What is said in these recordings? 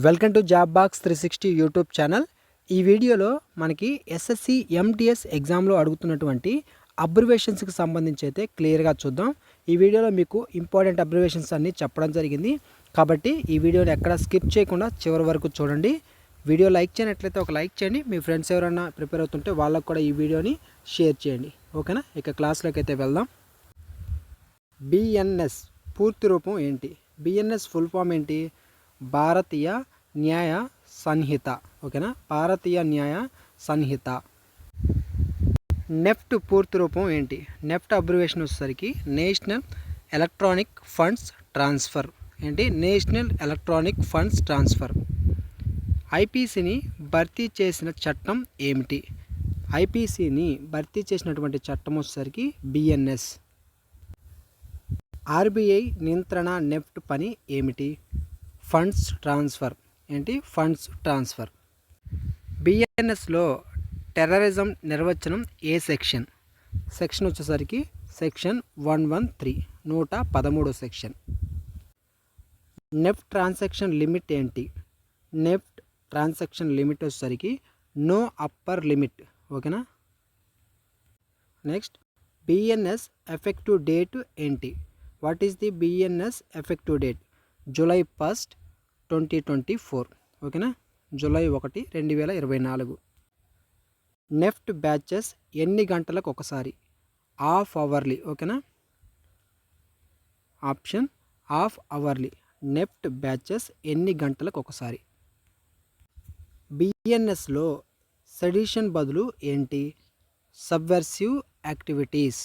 Welcome to job box 360 YouTube channel. ఈ వీడియోలో మనకి ఎస్ఎస్సి ఎంటీఎస్ ఎగ్జామ్లో అడుగుతున్నటువంటి అబ్రివేషన్స్కి సంబంధించి అయితే క్లియర్గా చూద్దాం. ఈ వీడియోలో మీకు ఇంపార్టెంట్ అబ్రివేషన్స్ అన్నీ చెప్పడం జరిగింది కాబట్టి ఈ వీడియోని ఎక్కడ స్కిప్ చేయకుండా చివరి వరకు చూడండి. వీడియో లైక్ చేయనట్లయితే ఒక లైక్ చేయండి. మీ ఫ్రెండ్స్ ఎవరైనా ప్రిపేర్ అవుతుంటే వాళ్ళకు కూడా ఈ వీడియోని షేర్ చేయండి. ఓకేనా, ఇక క్లాస్లోకి అయితే వెళ్దాం. బిఎన్ఎస్ పూర్తి రూపం ఏంటి? బిఎన్ఎస్ ఫుల్ ఫామ్ ఏంటి? భారతీయ న్యాయ సంహిత. ఓకేనా, భారతీయ న్యాయ సంహిత. నెఫ్ట్ పూర్తి రూపం ఏంటి? నెఫ్ట్ అబ్రివేషన్ వచ్చేసరికి నేషనల్ ఎలక్ట్రానిక్ ఫండ్స్ ట్రాన్స్ఫర్. ఏంటి? National electronic funds transfer. ఐపీసీని భర్తీ చేసిన చట్టం ఏమిటి? ఐపీసీని భర్తీ చేసినటువంటి చట్టం వచ్చేసరికి బిఎన్ఎస్. ఆర్బీఐ నియంత్రణ నెఫ్ట్ పని ఏమిటి? Funds transfer. ఏంటి? Funds transfer. బిఎన్ఎస్లో టెర్రరిజం నిర్వచనం ఏ సెక్షన్? సెక్షన్ వచ్చేసరికి section 113, 113 section. NEFT transaction limit ఏంటి? నెఫ్ట్ ట్రాన్సాక్షన్ లిమిట్ వచ్చేసరికి నో అప్పర్ లిమిట్. ఓకేనా. నెక్స్ట్, బిఎన్ఎస్ ఎఫెక్టివ్ డేట్ ఏంటి? What is the BNS effective date? July 1, 2024. ఓకేనా, జూలై 1, 2024. నెఫ్ట్ బ్యాచెస్ ఎన్ని గంటలకు ఒకసారి? Half hourly. ఓకేనా, option half hourly. NEFT batches ఎన్ని గంటలకు ఒకసారి? బిఎన్ఎస్లో సెడిషన్ బదులు ఏంటి? Subversive activities.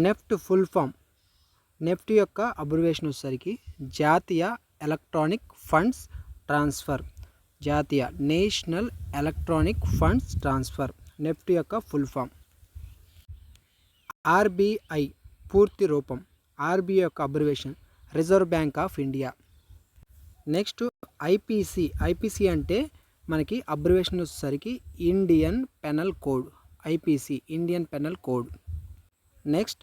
NEFT full form. NEFT యొక్క అబ్రివేషన్ వచ్చేసరికి జాతీయ ఎలక్ట్రానిక్ ఫండ్స్ ట్రాన్స్ఫర్. జాతీయ national electronic funds transfer NEFT యొక్క ఫుల్ ఫామ్. ఆర్బీఐ పూర్తి రూపం. ఆర్బీఐ యొక్క abbreviation Reserve Bank of India. Next, IPC. IPC అంటే మనకి అబ్రివేషన్ వచ్చేసరికి Indian penal code. IPC Indian penal code. Next,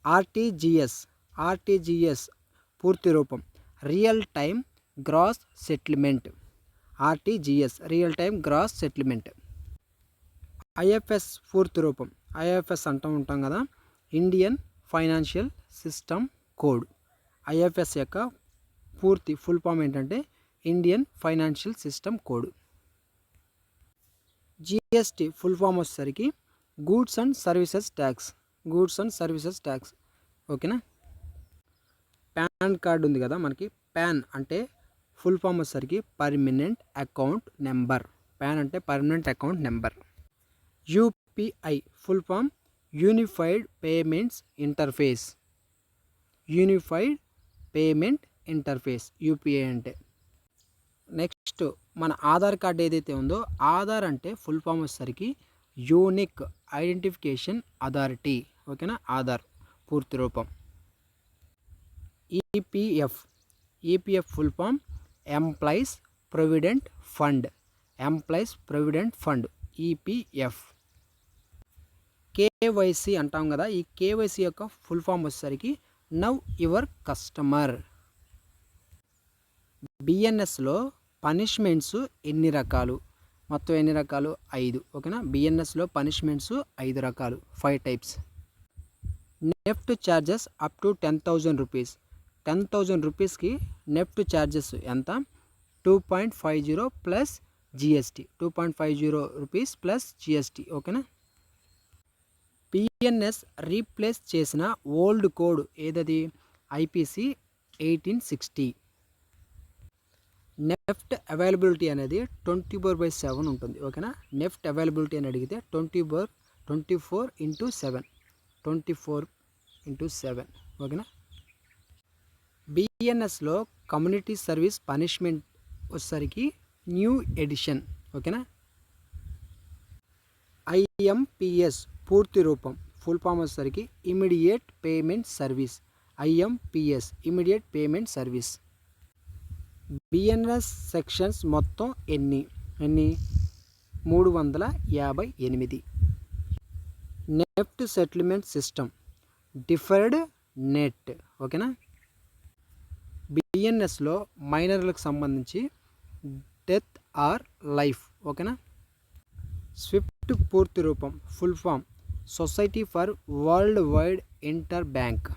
RTGS. RTGS పూర్తి రూపం real time gross settlement. RTGS real time gross settlement. IFS పూర్తి రూపం. ఐఎఫ్ఎస్ అంటూ ఉంటాం కదా, Indian financial system code. IFS యొక్క పూర్తి ఫుల్ ఫామ్ ఏంటంటే Indian financial system code. GST full form వచ్చేసరికి goods and services tax. Goods and services tax. ఓకేనా. పాన్ కార్డు ఉంది కదా మనకి, పాన్ అంటే ఫుల్ ఫామ్ వచ్చేసరికి పర్మనెంట్ అకౌంట్ నెంబర్. పాన్ అంటే permanent account number. UPI full form unified payments interface. Unified payment interface UPI అంటే. Next, మన Aadhaar card ఏదైతే ఉందో, ఆధార్ అంటే ఫుల్ ఫామ్ వచ్చేసరికి యూనిక్ ఐడెంటిఫికేషన్ అథారిటీ. ఓకేనా, ఆధార్ పూర్తి రూపం. EPF. EPF full form employees provident fund. Employees provident fund EPF. KYC అంటాం కదా, ఈ కేవైసీ యొక్క ఫుల్ ఫామ్ వచ్చేసరికి నవ్ యువర్ కస్టమర్. బిఎన్ఎస్లో పనిష్మెంట్స్ ఎన్ని రకాలు? మొత్తం ఎన్ని రకాలు? 5. ఓకేనా, బిఎన్ఎస్లో పనిష్మెంట్స్ 5 రకాలు, 5 types. NEFT charges up to 10,000 rupees. 10,000 రూపీస్కి నెఫ్ట్ ఛార్జెస్ ఎంత? 2.50 plus GST. 2.50 rupees plus GST. ఓకేనా. బిఎన్ఎస్ రీప్లేస్ చేసిన ఓల్డ్ కోడ్ ఏదది? ఐపీసీ 1860. నెఫ్ట్ అవైలబిలిటీ అనేది 24/7 ఉంటుంది. ఓకేనా, నెఫ్ట్ అవైలబిలిటీ అని అడిగితే 24/7. 24/7. ఓకేనా. బిఎన్ఎస్లో కమ్యూనిటీ సర్వీస్ పనిష్మెంట్ వచ్చేసరికి న్యూ ఎడిషన్. ఓకేనా. ఐఎంపిఎస్ పూర్తి రూపం ఫుల్ ఫామ్ వచ్చేసరికి immediate payment service. IMPS immediate payment service. BNS sections మొత్తం ఎన్ని? 358. NEFT settlement system deferred net. ఓకేనా. బిఎన్ఎస్లో మైనర్లకు సంబంధించి డెత్ ఆర్ లైఫ్. ఓకేనా. స్విఫ్ట్ పూర్తి రూపం full form society for worldwide interbank.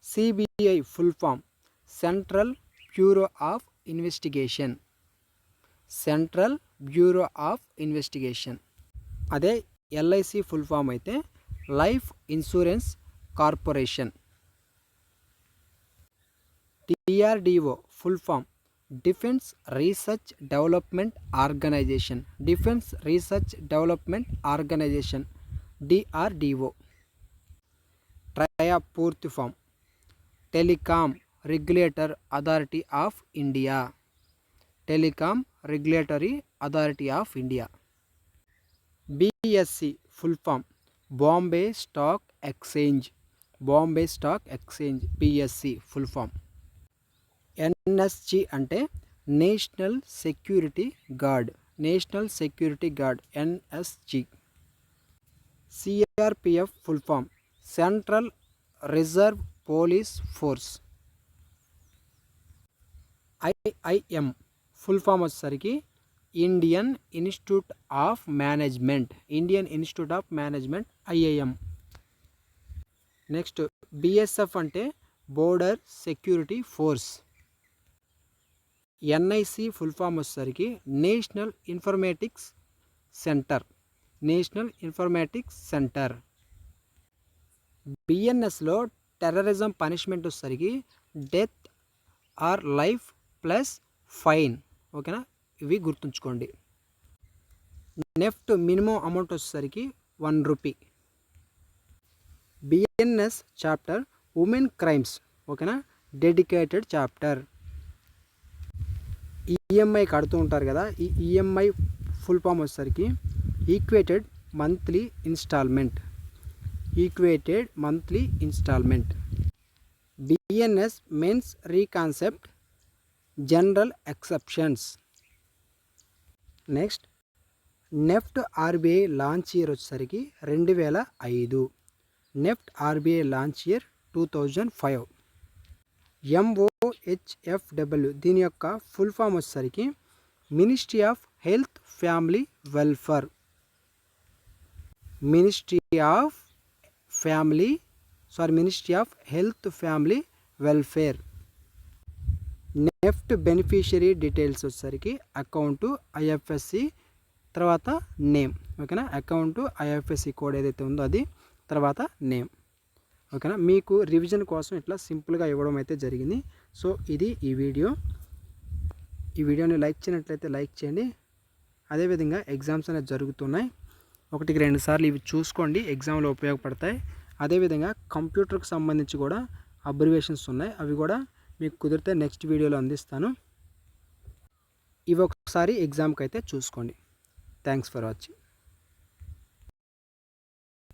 CBI full form central bureau of investigation. Central bureau of investigation. అదే ఎల్ఐసి ఫుల్ ఫామ్ అయితే life insurance corporation. DRDO full form defence research development organisation. Defence research development organisation DRDO. TRAI పూర్తి form telecom regulator authority of India. Telecom regulatory authority of India. BSC full form Bombay stock exchange. Bombay stock exchange BSC full form. NSG అంటే national security guard. National security guard NSG. CRPF full form central reserve police force. IIM full form వచ్చేసరికి Indian institute of management. Indian institute of management IIM. Next BSF అంటే border security force. NIC full form వచ్చేసరికి national informatics centre. National informatics centre. బిఎన్ఎస్లో terrorism punishment వచ్చేసరికి death or life plus fine. ఓకేనా, ఇవి గుర్తుంచుకోండి. నెఫ్ట్ minimum amount వచ్చేసరికి 1 rupee. BNS chapter women crimes. ఓకేనా, డెడికేటెడ్ చాప్టర్. ఈఎంఐ కడుతూ ఉంటారు కదా, ఈ ఈఎంఐ ఫుల్ ఫామ్ వచ్చేసరికి equated monthly instalment. Equated monthly instalment. BNS mens rea concept general exceptions. Next NEFT RBI launch year వచ్చేసరికి 2005. NEFT RBI launch year 2005. ఎంఓహెచ్ఎఫ్డబ్ల్యూ దీని యొక్క full form వచ్చేసరికి ministry of health family welfare. Ministry of health family welfare. NEFT beneficiary details వచ్చేసరికి account IFSC తర్వాత name. ఓకేనా, account IFSC code ఏదైతే ఉందో అది తర్వాత నేమ్. ఓకేనా, మీకు రివిజన్ కోసం ఇట్లా సింపుల్గా ఇవ్వడం అయితే జరిగింది. సో ఇది ఈ వీడియోని లైక్ చేయనట్లయితే లైక్ చేయండి. అదేవిధంగా ఎగ్జామ్స్ అనేవి జరుగుతున్నాయి, 1-2 సార్లు ఇవి చూసుకోండి, ఎగ్జామ్లో ఉపయోగపడతాయి. అదేవిధంగా కంప్యూటర్కి సంబంధించి కూడా అబ్రివేషన్స్ ఉన్నాయి, అవి కూడా మీకు కుదిరితే నెక్స్ట్ వీడియోలో అందిస్తాను. ఇవి ఒకసారి ఎగ్జామ్కి అయితే చూసుకోండి. Thanks for watching.